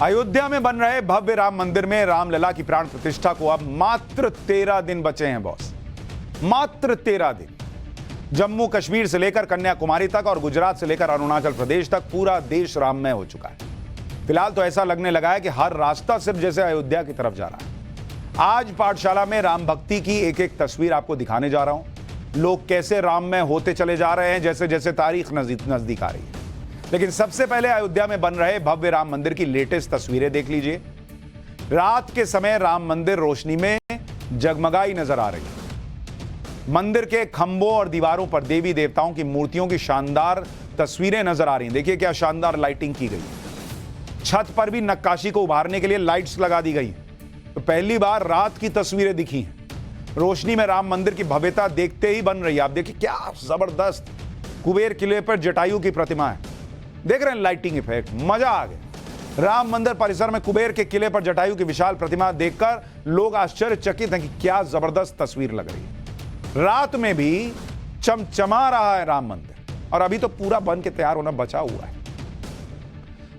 अयोध्या में बन रहे भव्य राम मंदिर में रामलला की प्राण प्रतिष्ठा को अब मात्र 13 दिन बचे हैं बॉस, मात्र 13 दिन। जम्मू कश्मीर से लेकर कन्याकुमारी तक और गुजरात से लेकर अरुणाचल प्रदेश तक पूरा देश राममय हो चुका है। फिलहाल तो ऐसा लगने लगा है कि हर रास्ता सिर्फ जैसे अयोध्या की तरफ जा रहा है। आज पाठशाला में राम भक्ति की एक एक तस्वीर आपको दिखाने जा रहा हूं। लोग कैसे राममय होते चले जा रहे हैं जैसे जैसे तारीख नजदीक आ रही है। लेकिन सबसे पहले अयोध्या में बन रहे भव्य राम मंदिर की लेटेस्ट तस्वीरें देख लीजिए। रात के समय राम मंदिर रोशनी में जगमगाई नजर आ रही है। मंदिर के खंभों और दीवारों पर देवी देवताओं की मूर्तियों की शानदार तस्वीरें नजर आ रही हैं। देखिए क्या शानदार लाइटिंग की गई। छत पर भी नक्काशी को उभारने के लिए लाइट्स लगा दी गई। तो पहली बार रात की तस्वीरें दिखी हैं। रोशनी में राम मंदिर की भव्यता देखते ही बन रही है। आप देखिए क्या जबरदस्त कुबेर किले पर जटायु की प्रतिमा है। देख रहे हैं लाइटिंग इफेक्ट, मजा आ गया। राम मंदिर परिसर में कुबेर के किले पर जटायु की विशाल प्रतिमा देखकर लोग आश्चर्यचकित हैं कि क्या जबरदस्त तस्वीर लग रही है। रात में भी चमचमा रहा है राम मंदिर और अभी तो पूरा बन के तैयार होना बचा हुआ है।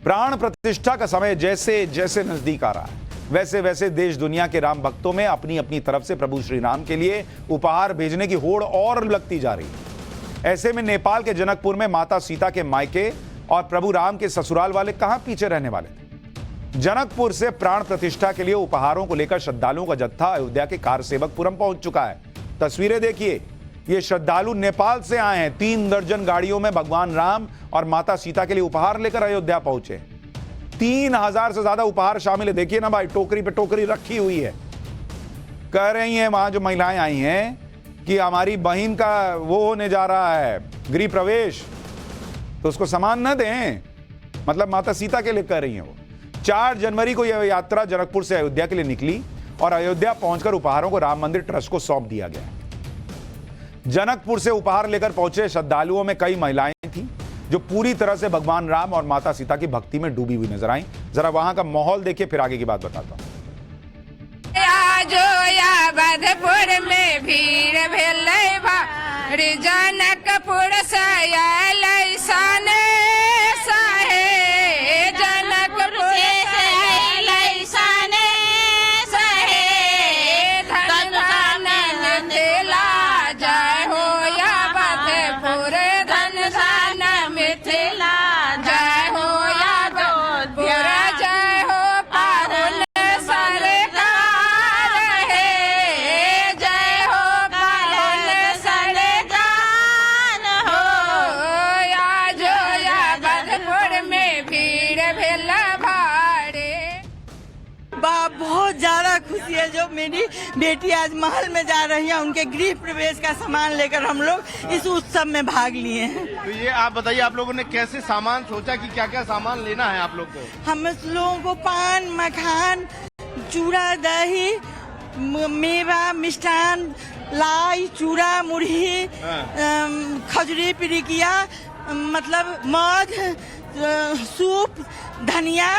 प्राण प्रतिष्ठा का समय जैसे जैसे नजदीक आ रहा है वैसे वैसे देश दुनिया के राम भक्तों में अपनी अपनी तरफ से प्रभु श्री राम के लिए उपहार भेजने की होड़ और लगती जा रही है। ऐसे में नेपाल के जनकपुर में माता सीता के मायके और प्रभु राम के ससुराल वाले कहां पीछे रहने वाले थे। जनकपुर से प्राण प्रतिष्ठा के लिए उपहारों को लेकर श्रद्धालुओं का जत्था अयोध्या के कारसेवकपुरम पहुंच चुका है। तस्वीरें देखिए, ये श्रद्धालु नेपाल से आए हैं। 3 दर्जन गाड़ियों में भगवान राम और माता सीता के लिए उपहार लेकर अयोध्या पहुंचे। 3000 से ज्यादा उपहार शामिल है। देखिए ना भाई, टोकरी पे टोकरी रखी हुई है। कह रही हैं वहां जो महिलाएं आई हैं कि हमारी बहन का वो होने जा रहा है गृह प्रवेश, तो उसको सामान न दें, मतलब माता सीता के लिए कर रही हैं वो। 4 जनवरी को यह यात्रा जनकपुर से अयोध्या के लिए निकली और अयोध्या पहुंचकर उपहारों को राम मंदिर ट्रस्ट को सौंप दिया गया। जनकपुर से उपहार लेकर पहुंचे श्रद्धालुओं में कई महिलाएं थीं जो पूरी तरह से भगवान राम और माता सीता की भक्ति में डूबी हुई नजर आई। जरा वहां का माहौल देखिए, फिर आगे की बात बताता हूं। में भीड़ भेलै भारी जनकपुर से आयल सन सहे, जनकपुर से आयल सन सहे, धन धन मिथिला जय हो या बधपुर, धन धन मिथिला जय हो या बधपुर, जय हो पाहुन सरकार है, जय हो पाहुन सरकार हो। या जो या बधपुर में भीड़ भेल भारे। बहुत ज्यादा खुशी है जो मेरी बेटी आज महल में जा रही है। उनके गृह प्रवेश का सामान लेकर हम लोग इस उत्सव में भाग लिए हैं। तो ये आप बताइए, आप लोगों ने कैसे सामान सोचा कि क्या क्या सामान लेना है आप लोग को? हम लोगों को पान, मखान, चूड़ा, दही, मेवा, मिष्ठान, लाई, चूड़ा, मुरही, खजूरी, पिरिकिया, मतलब मध, सूप, धनिया,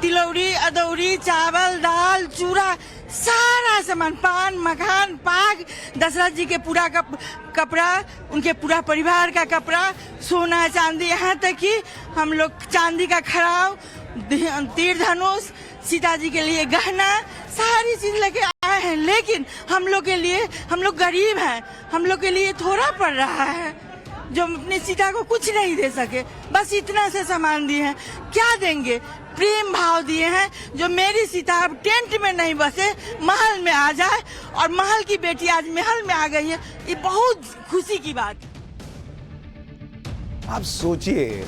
तिलौरी, अदौरी, चावल, दाल, चूड़ा, सारा सामान, पान, मखान, पाग, दशरथ जी के पूरा कपड़ा, उनके पूरा परिवार का कपड़ा, सोना चांदी, यहाँ तक कि हम लोग चांदी का खड़ाव, तीर धनुष, सीता जी के लिए गहना, सारी चीज लेके आए हैं। लेकिन हम लोग के लिए, हम लोग गरीब हैं, हम लोग के लिए थोड़ा पड़ रहा है जो अपनी सीता को कुछ नहीं दे सके। बस इतना से सामान दिए हैं। क्या देंगे? प्रेम भाव दिए हैं जो मेरी सीता अब टेंट में नहीं बसे, महल में आ जाए, और महल की बेटी आज महल में आ गई है। ये बहुत खुशी की बात है। आप सोचिए,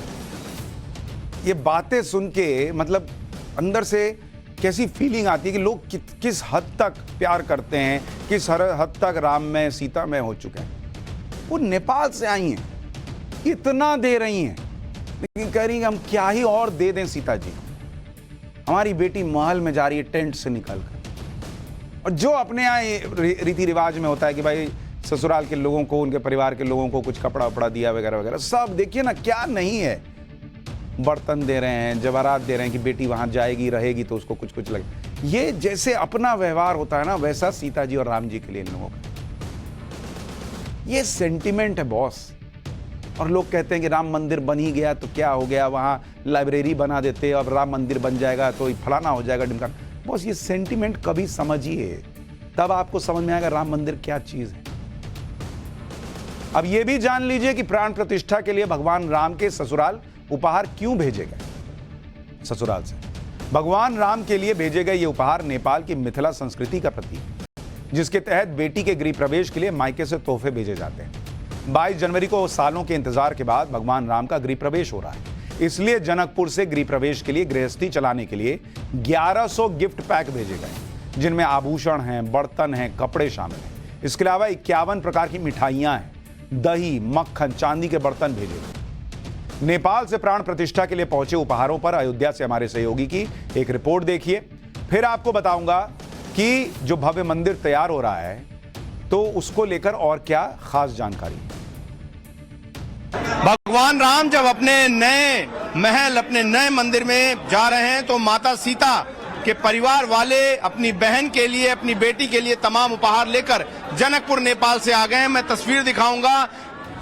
ये बातें सुन के मतलब अंदर से कैसी फीलिंग आती है कि लोग किस हद तक प्यार करते हैं, किस हद तक राम में सीता में हो चुके हैं। वो नेपाल से आई हैं, इतना दे रही हैं, लेकिन कह रही हैं हम क्या ही और दे दें सीता जी। हमारी बेटी महल में जा रही है टेंट से निकलकर। और जो अपने यहाँ रीति रिवाज में होता है कि भाई ससुराल के लोगों को, उनके परिवार के लोगों को कुछ कपड़ा वपड़ा दिया वगैरह वगैरह, सब देखिए ना क्या नहीं है। बर्तन दे रहे हैं, जवाहरात दे रहे हैं कि बेटी वहां जाएगी रहेगी तो उसको कुछ कुछ लगे। ये जैसे अपना व्यवहार होता है ना, वैसा सीता जी और राम जी के लिए इन लोगों का ये सेंटिमेंट है बॉस। और लोग कहते हैं कि राम मंदिर बन ही गया तो क्या हो गया, वहाँ लाइब्रेरी बना देते, अब राम मंदिर बन जाएगा तो फलाना हो जाएगा ढिमकाना। बस ये सेंटिमेंट कभी समझिए, तब आपको समझ में आएगा राम मंदिर क्या चीज है। अब ये भी जान लीजिए कि प्राण प्रतिष्ठा के लिए भगवान राम के ससुराल उपहार क्यों भेजे गए। ससुराल से भगवान राम के लिए भेजे गए ये उपहार नेपाल की मिथिला संस्कृति का प्रतीक, जिसके तहत बेटी के गृह प्रवेश के लिए मायके से तोहफे भेजे जाते हैं। 22 जनवरी को सालों के इंतजार के बाद भगवान राम का गृह प्रवेश हो रहा है, इसलिए जनकपुर से गृह प्रवेश के लिए गृहस्थी चलाने के लिए 1100 गिफ्ट पैक भेजे गए, जिनमें आभूषण हैं, बर्तन हैं, कपड़े शामिल हैं। इसके अलावा 51 प्रकार की मिठाइयां हैं, दही, मक्खन, चांदी के बर्तन भेजे गए। नेपाल से प्राण प्रतिष्ठा के लिए पहुंचे उपहारों पर अयोध्या से हमारे सहयोगी की एक रिपोर्ट देखिए, फिर आपको बताऊंगा कि जो भव्य मंदिर तैयार हो रहा है तो उसको लेकर और क्या खास जानकारी। भगवान राम जब अपने नए महल, अपने नए मंदिर में जा रहे हैं तो माता सीता के परिवार वाले अपनी बहन के लिए, अपनी बेटी के लिए तमाम उपहार लेकर जनकपुर नेपाल से आ गए हैं। मैं तस्वीर दिखाऊंगा,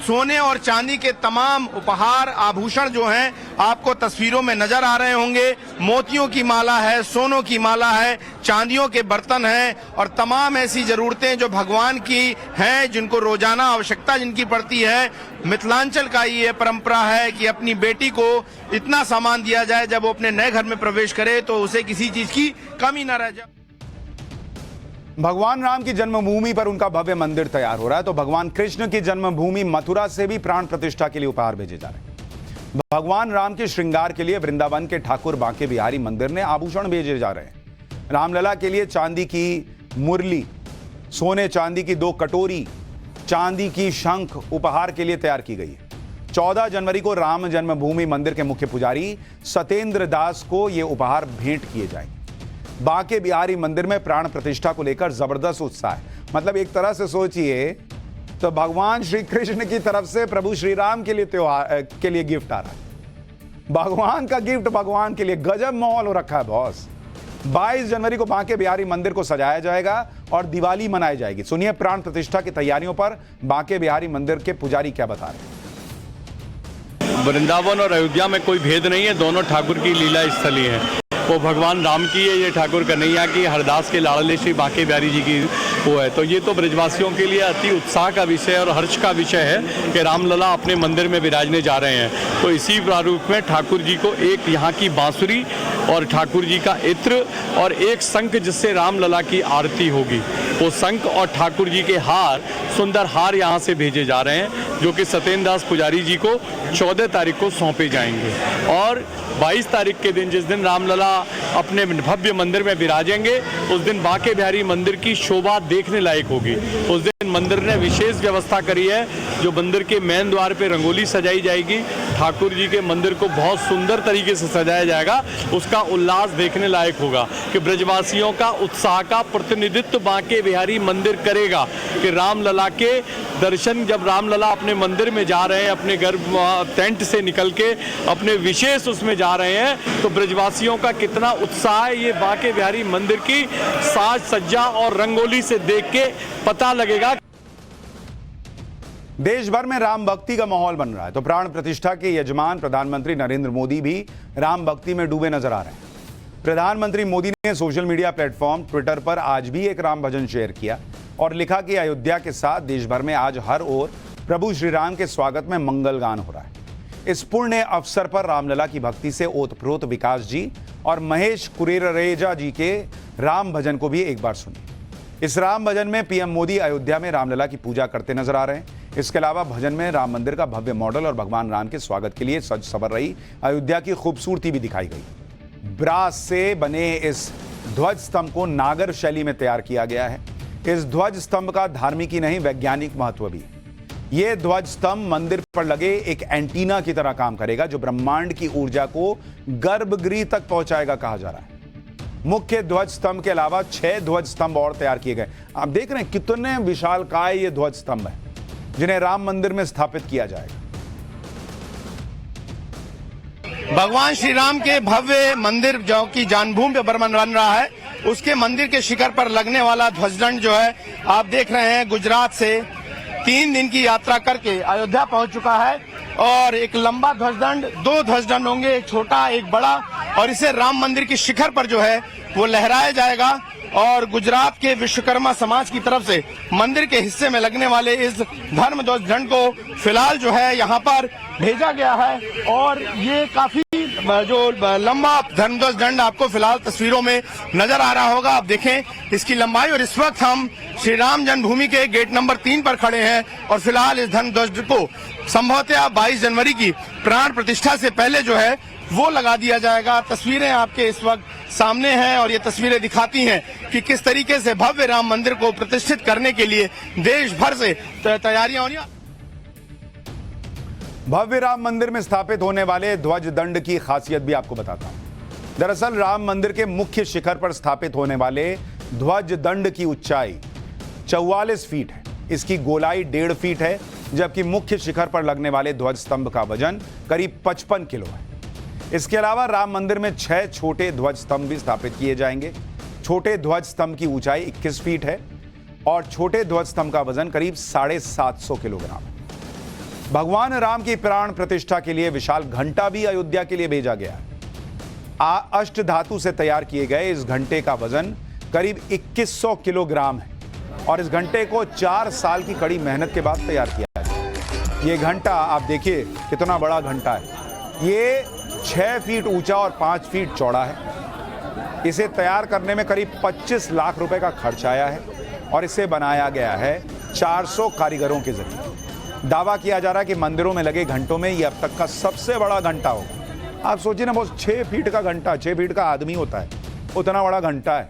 सोने और चांदी के तमाम उपहार, आभूषण जो हैं आपको तस्वीरों में नजर आ रहे होंगे। मोतियों की माला है, सोनों की माला है, चांदियों के बर्तन हैं और तमाम ऐसी जरूरतें जो भगवान की हैं, जिनको रोजाना आवश्यकता जिनकी पड़ती है। मिथिलांचल का ये परंपरा है कि अपनी बेटी को इतना सामान दिया जाए जब वो अपने नए घर में प्रवेश करे तो उसे किसी चीज की कमी न रह जाए। भगवान राम की जन्मभूमि पर उनका भव्य मंदिर तैयार हो रहा है तो भगवान कृष्ण की जन्मभूमि मथुरा से भी प्राण प्रतिष्ठा के लिए उपहार भेजे जा रहे हैं। भगवान राम के श्रृंगार के लिए वृंदावन के ठाकुर बांके बिहारी मंदिर ने आभूषण भेजे जा रहे हैं। रामलला के लिए चांदी की मुरली, सोने चांदी की 2 कटोरी, चांदी की शंख उपहार के लिए तैयार की गई है। 14 जनवरी को राम जन्मभूमि मंदिर के मुख्य पुजारी सत्येंद्र दास को ये उपहार भेंट किए जाएंगे। बांके बिहारी मंदिर में प्राण प्रतिष्ठा को लेकर जबरदस्त उत्साह है। मतलब एक तरह से सोचिए तो भगवान श्री कृष्ण की तरफ से प्रभु श्री राम के लिए त्योहार के लिए गिफ्ट आ रहा है। भगवान का गिफ्ट भगवान के लिए, गजब माहौल हो रखा है बॉस। 22 जनवरी को बांके बिहारी मंदिर को सजाया जाएगा और दिवाली मनाई जाएगी। सुनिए प्राण प्रतिष्ठा की तैयारियों पर बांके बिहारी मंदिर के पुजारी क्या बता रहे हैं। वृंदावन और अयोध्या में कोई भेद नहीं है, दोनों ठाकुर की लीला स्थली है। वो भगवान राम की है, ये ठाकुर कन्हैया की, हरदास के लाडले श्री बांके बिहारी जी की वो है। तो ये तो ब्रजवासियों के लिए अति उत्साह का विषय और हर्ष का विषय है कि रामलला अपने मंदिर में विराजने जा रहे हैं। तो इसी प्रारूप में ठाकुर जी को एक यहाँ की बांसुरी और ठाकुर जी का इत्र और एक शंख जिससे रामलला की आरती होगी, वो शंख और ठाकुर जी के हार, सुंदर हार यहाँ से भेजे जा रहे हैं, जो कि सत्येंद्र दास पुजारी जी को 14 तारीख को सौंपे जाएंगे। और 22 तारीख के दिन, जिस दिन रामलला अपने भव्य मंदिर में विराजेंगे, उस दिन बांके बिहारी मंदिर की शोभा देखने लायक होगी। उस दिन मंदिर ने विशेष व्यवस्था करी है, जो मंदिर के मेन द्वार पे रंगोली सजाई जाएगी, ठाकुर जी के मंदिर को बहुत सुंदर तरीके से सजाया जाएगा। उसका उल्लास देखने लायक होगा कि ब्रजवासियों का उत्साह का प्रतिनिधित्व बांके बिहारी मंदिर करेगा कि रामलला के दर्शन, जब रामलला अपने मंदिर में जा रहे हैं, अपने घर टेंट से निकल के अपने विशेष उसमें जा रहे हैं, तो ब्रजवासियों का कितना उत्साह है ये बांके बिहारी मंदिर की साज सज्जा और रंगोली से देख के पता लगेगा। देश भर में राम भक्ति का माहौल बन रहा है तो प्राण प्रतिष्ठा के यजमान प्रधानमंत्री नरेंद्र मोदी भी राम भक्ति में डूबे नजर आ रहे हैं। प्रधानमंत्री मोदी ने सोशल मीडिया प्लेटफॉर्म ट्विटर पर आज भी एक राम भजन शेयर किया और लिखा कि अयोध्या के साथ देश भर में आज हर ओर प्रभु श्री राम के स्वागत में मंगल गान हो रहा है। इस पुण्य अवसर पर रामलला की भक्ति से ओतप्रोत विकास जी और महेश कुरेरेजा जी के राम भजन को भी एक बार सुनिए। इस राम भजन में पीएम मोदी अयोध्या में रामलला की पूजा करते नजर आ रहे हैं। इसके अलावा भजन में राम मंदिर का भव्य मॉडल और भगवान राम के स्वागत के लिए सज सवर रही अयोध्या की खूबसूरती भी दिखाई गई। ब्रास से बने इस ध्वज स्तंभ को नागर शैली में तैयार किया गया है। इस ध्वज स्तंभ का धार्मिक ही नहीं वैज्ञानिक महत्व भी है। यह ध्वज स्तंभ मंदिर पर लगे एक एंटीना की तरह काम करेगा, जो ब्रह्मांड की ऊर्जा को गर्भगृह तक पहुंचाएगा कहा जा रहा है। मुख्य ध्वज स्तंभ के अलावा 6 ध्वज स्तंभ और तैयार किए गए। आप देख रहे हैं कितने विशालकाय ये ध्वज स्तंभ है, जिन्हें राम मंदिर में स्थापित किया जाएगा। भगवान श्री राम के भव्य मंदिर जो कि जन्मभूमि पे बन रहा है, उसके मंदिर के शिखर पर लगने वाला ध्वजदंड जो है आप देख रहे हैं, गुजरात से 3 दिन की यात्रा करके अयोध्या पहुंच चुका है। और एक लंबा ध्वजदंड, 2 ध्वजदंड होंगे, एक छोटा एक बड़ा, और इसे राम मंदिर की शिखर पर जो है वो लहराया जाएगा। और गुजरात के विश्वकर्मा समाज की तरफ से मंदिर के हिस्से में लगने वाले इस धर्म ध्वजदंड को फिलहाल जो है यहाँ पर भेजा गया है। और ये काफी जो लंबा धर्म ध्वजदंड आपको फिलहाल तस्वीरों में नजर आ रहा होगा, आप देखें इसकी लंबाई। और इस वक्त हम श्री राम जन्मभूमि के गेट नंबर 3 पर खड़े हैं और फिलहाल इस धर्म ध्वज को संभवतः 22 जनवरी की प्राण प्रतिष्ठा से पहले जो है वो लगा दिया जाएगा। तस्वीरें आपके इस वक्त सामने हैं और ये तस्वीरें दिखाती हैं कि किस तरीके से भव्य राम मंदिर को प्रतिष्ठित करने के लिए देश भर से तैयारियां हो रही हैं। भव्य राम मंदिर में स्थापित होने वाले ध्वज दंड की खासियत भी आपको बताता हूं। दरअसल राम मंदिर के मुख्य शिखर पर स्थापित होने वाले ध्वज दंड की ऊंचाई 44 फीट है। इसकी गोलाई 1.5 फीट है, जबकि मुख्य शिखर पर लगने वाले ध्वज स्तंभ का वजन करीब 55 किलो है। इसके अलावा राम मंदिर में 6 छोटे ध्वज स्तंभ भी स्थापित किए जाएंगे। छोटे ध्वज स्तंभ की ऊंचाई 21 फीट है और छोटे ध्वज स्तंभ का वजन करीब 750 किलोग्राम है। भगवान राम की प्राण प्रतिष्ठा के लिए विशाल घंटा भी अयोध्या के लिए भेजा गया है। अष्ट धातु से तैयार किए गए इस घंटे का वजन करीब 2100 किलोग्राम है और इस घंटे को 4 साल की कड़ी मेहनत के बाद तैयार किया गया। ये घंटा आप देखिए कितना बड़ा घंटा है। ये 6 फीट ऊंचा और 5 फीट चौड़ा है। इसे तैयार करने में करीब 25 लाख रुपए का खर्च आया है और इसे बनाया गया है 400 कारीगरों के जरिए। दावा किया जा रहा है कि मंदिरों में लगे घंटों में यह अब तक का सबसे बड़ा घंटा होगा। आप सोचिए ना, बहुत 6 फीट का घंटा, 6 फीट का आदमी होता है, उतना बड़ा घंटा है।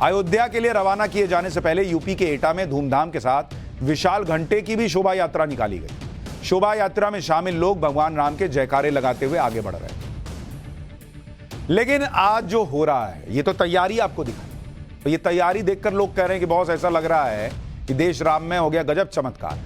अयोध्या के लिए रवाना किए जाने से पहले यूपी के एटा में धूमधाम के साथ विशाल घंटे की भी शोभा यात्रा निकाली गई। शोभा यात्रा में शामिल लोग भगवान राम के जयकारे लगाते हुए आगे बढ़ रहे हैं। लेकिन आज जो हो रहा है ये तो तैयारी आपको दिखाई, तो ये तैयारी देखकर लोग कह रहे हैं कि बहुत ऐसा लग रहा है कि देश राम में हो गया गजब चमत्कार।